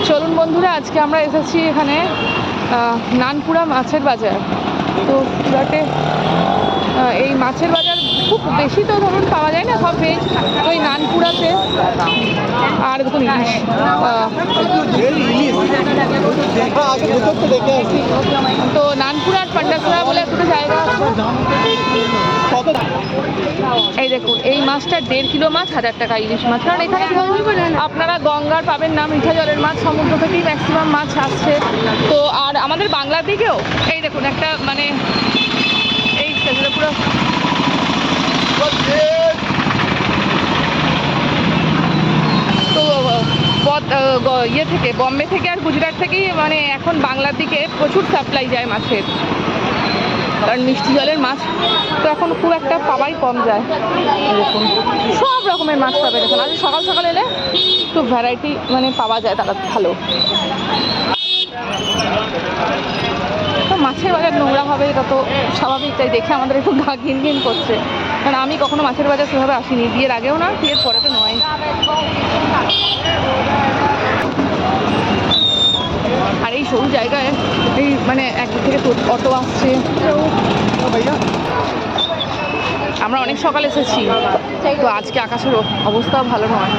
চলুন বন্ধুরা, আজকে আমরা এসেছি এখানে নানপুরা মাছের বাজার। তো সুরাটে এই মাছের বাজার খুব বেশি তো ধরুন পাওয়া যায় না, সব ভেজ। তো এই নানপুরাতে আর দেখুন ইলিশ, তো নানপুরার পান্ডাসরা বলে একটা জায়গা আছে। এই দেখুন, এই মাছটা 1.5 কিলো মাছ 1000 টাকা ইলিশ মাছ। কারণ এখানে আপনারা গঙ্গার পাবেন না, মিঠা জলের মাছ, সমুদ্র থেকেই ম্যাক্সিমাম মাছ আসছে। তো আর আমাদের বাংলার দিকেও এই দেখুন একটা মানে এই পুরো তো ইয়ে থেকে, বম্বে থেকে আর গুজরাট থেকেই মানে এখন বাংলার দিকে প্রচুর সাপ্লাই যায় মাছের। কারণ মিষ্টি জলের মাছ তো এখন খুব একটা পাওয়াই কম যায়। দেখুন সব রকমের মাছ পাবে দেখুন। আর সকাল সকাল এলে একটু ভ্যারাইটি মানে পাওয়া যায়, তারা ভালো। তো মাছের বাজার নোংরা হবে এটা তো স্বাভাবিক, তাই দেখে আমাদের একটু গা ঘিন ঘিন করছে। কারণ আমি কখনো মাছের বাজার সেভাবে আসিনি, বিয়ের আগেও না, বিয়ের পরে তো নয়। আর এই সরু জায়গায় এই মানে একদিক থেকে অটো আসছে। আমরা অনেক সকাল এসেছি, তো আজকে আকাশের অবস্থাও ভালো নয়।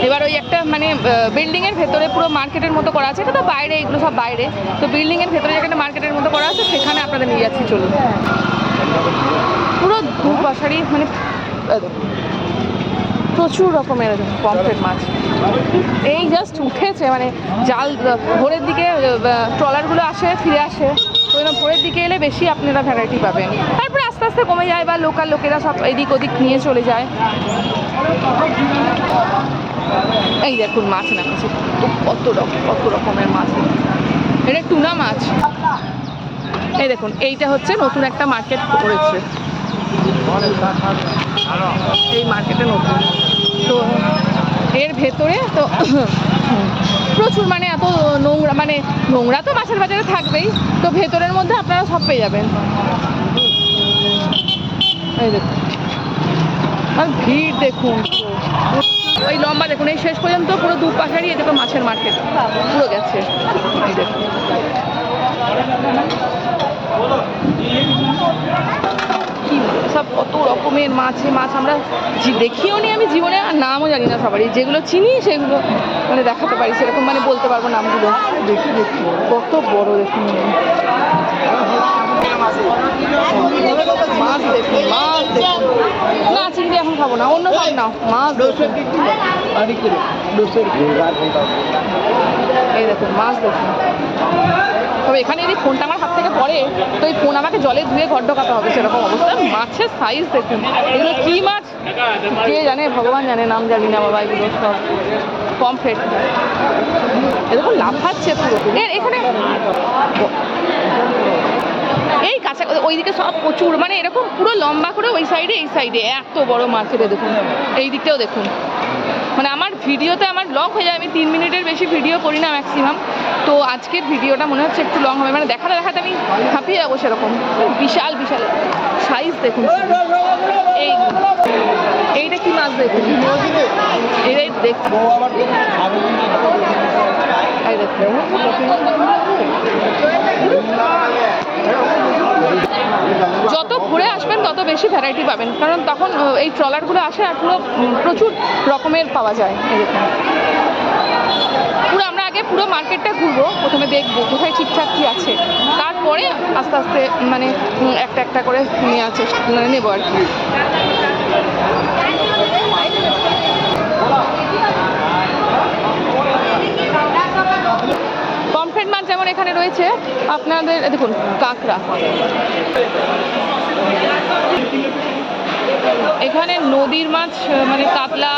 এবার ওই একটা মানে বিল্ডিংয়ের ভেতরে পুরো মার্কেটের মতো করা আছে, এটা তো বাইরে, এগুলো সব বাইরে। তো বিল্ডিংয়ের ভেতরে যেখানে মার্কেটের মতো করা আছে সেখানে আপনাদের নিয়ে যাচ্ছি, চলুন। পুরো দুপাশারি মানে প্রচুর রকমের পমফ্রেট মাছ এই জাস্ট উঠেছে, মানে জাল ভোরের দিকে ট্রলারগুলো আসে ফিরে আসে, তো এরকম ভোরের দিকে এলে বেশি আপনারা ভ্যারাইটি পাবেন। তারপরে আস্তে আস্তে কমে যায় বা লোকাল লোকেরা সব এদিক ওদিক নিয়ে চলে যায়। এই দেখুন মাছ নামছে, কত রকমের মাছ। এটা টুনা মাছ। এই দেখুন, এইটা হচ্ছে নতুন একটা মার্কেট করেছে, এই মার্কেটে নতুন। তো এর ভেতরে তো প্রচুর মানে এত নোংরা, মানে নোংরা তো মাছের বাজারে থাকবেই, তো ভেতরের মধ্যে আপনারা সব পেয়ে যাবেন। এই দেখুন, আর ভিড় দেখুন ওই লম্বা, দেখুন এই শেষ পর্যন্ত পুরো দুপাশারই এই দেখুন মাছের মার্কেট পুরো গেছে। এই দেখুন কি সব কত রকমের মাছ আমরা দেখিও নি, আমি জীবনে আর নামও জানি না সবারই। যেগুলো চিনি সেগুলো মানে দেখাতে পারি, সেরকম মানে বলতে পারবো নামগুলো। দেখি কত বড় দেখুন মাছ, দেখুন মাছ দেখুন। না চিংড়ি এখন খাবো না, অন্য সব নাও। মাছ এই দেখুন মাছ দেখুন। তবে এখানে যদি ফোনটা আমার হাত থেকে পড়ে তো এই ফোন আমাকে জলে ধুয়ে ঘর ঢোকাতে হবে, সেরকম অবস্থা। মাছের সাইজ দেখুন, এগুলো কী মাছ কে জানে, ভগবান জানে, নাম জানি না বাবা। এগুলো সব পমফ্রেট, এরকম লাফাচ্ছে পুরো। এখানে এই কাছে ওইদিকে সব প্রচুর, মানে এরকম পুরো লম্বা করে ওই সাইডে এই সাইডে এত বড় মার্কেটে দেখুন। এই দিকটাও দেখুন, মানে আমার ভিডিওতে আমার লং হয়ে যায়, আমি 3 মিনিটের বেশি ভিডিও করি না ম্যাক্সিমাম। তো আজকের ভিডিওটা মনে হচ্ছে একটু লং হবে, মানে দেখাতে আমি হাঁপিয়ে যাবো সেরকম। বিশাল বিশাল সাইজ দেখুন। এইটা কি মাছ দেখুন, এটাই দেখুন। যত ঘুরে আসবেন তত বেশি ভ্যারাইটি পাবেন, কারণ তখন এই ট্রলারগুলো আসে আর পুরো প্রচুর রকমের পাওয়া যায়। এরকম পুরো আমরা আগে পুরো মার্কেটটা ঘুরবো, প্রথমে দেখবো কোথায় ঠিকঠাক কী আছে, তারপরে আস্তে আস্তে মানে একটা একটা করে নিয়ে আছে মানে নেবো আর কি। পমফ্রেট মাছ যেমন এখানে রয়েছে আপনাদের, দেখুন কাঁকড়া। এখানে নদীর মাছ মানে কাতলা,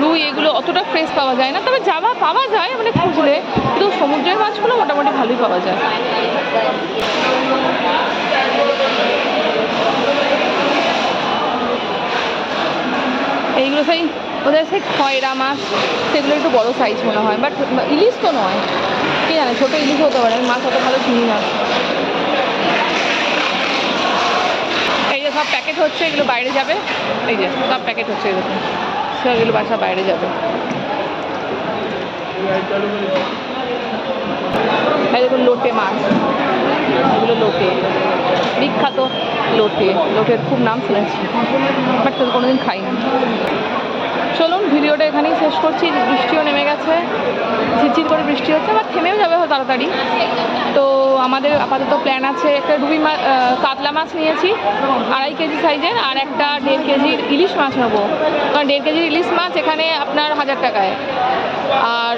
রুই এগুলো অতটা ফ্রেশ পাওয়া যায় না, তবে জাবা পাওয়া যায় মানে খুঁজলে, কিন্তু সমুদ্রের মাছগুলো মোটামুটি ভালোই পাওয়া যায়। এইগুলো সেই ওদের সেই খয়রা মাছ, সেগুলো একটু বড় সাইজ মনে হয়, বাট ইলিশ তো নয়, কে জানে, ছোটো ইলিশ হতে পারে, আমি মাছ অত ভালো চিনি না। এই যে সব প্যাকেট হচ্ছে, এগুলো বাইরে যাবে। এই যে সব প্যাকেট হচ্ছে, এরকম সব এগুলো বাসা বাইরে যাবে। এই দেখুন লোটে মাছ, এগুলো লোটে, বিখ্যাত লোটে, লোটের খুব নাম শুনেছি বাট কোনোদিন খাইনি। চলুন ভিডিওটা এখানেই শেষ করছি। বৃষ্টিও নেমে গেছে, ঝিরঝির করে বৃষ্টি হচ্ছে, আবার থেমেও যাবে তাড়াতাড়ি। তো আমাদের আপাতত প্ল্যান আছে, একটা রুই মাছ, কাতলা মাছ নিয়েছি 2.5 কেজি সাইজের, আর একটা 1.5 কেজির ইলিশ মাছ নেবো। কারণ 1.5 কেজির ইলিশ মাছ এখানে আপনার 1000 টাকায়, আর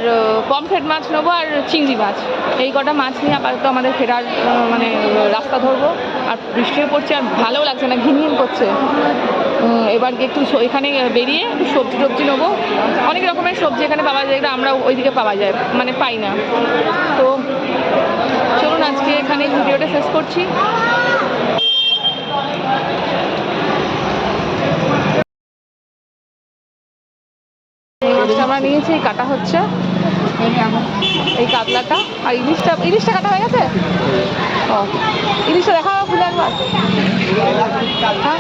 পমফ্রেট মাছ নেবো, আর চিংড়ি মাছ। এই কটা মাছ নিয়ে আপাতত আমাদের ফেরার মানে রাস্তা ধরবো। আর বৃষ্টিও পড়ছে, আর ভালো লাগছে না, ঘিনঘিন করছে। এবার একটু এখানে বেরিয়ে একটু সবজি টবজি নেবো। অনেক রকমের সবজি এখানে পাওয়া যায়, যেটা আমরা ওইদিকে পাওয়া যায় মানে পাই না। তো চলুন আজকে এখানে ভিডিওটা শেষ করছি। এই মাছটা আমরা নিয়েছি, কাটা হচ্ছে এই কাতলাটা, আর ইলিশটা কাটা হয়ে গেছে। ও ইলিশটা দেখা খুলে একবার, হ্যাঁ